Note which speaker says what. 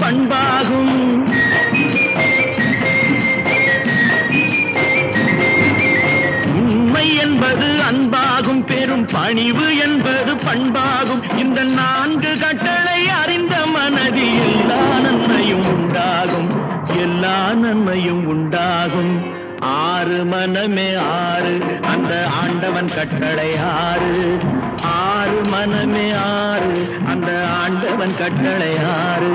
Speaker 1: பண்பாகும். உண்மை என்பது அன்பாகும், பெரும் பணிவு என்பது பண்பாகும். இந்த 4 கட்டளை அறிந்த மனதில் எல்லா நன்மையும் உண்டாகும், எல்லா நன்மையும் உண்டாகும். 6 மனமே 6, அந்த ஆண்டவன் கட்டளை 6. 6 மனமே 6, அந்த ஆண்டவன் கட்டளை 6.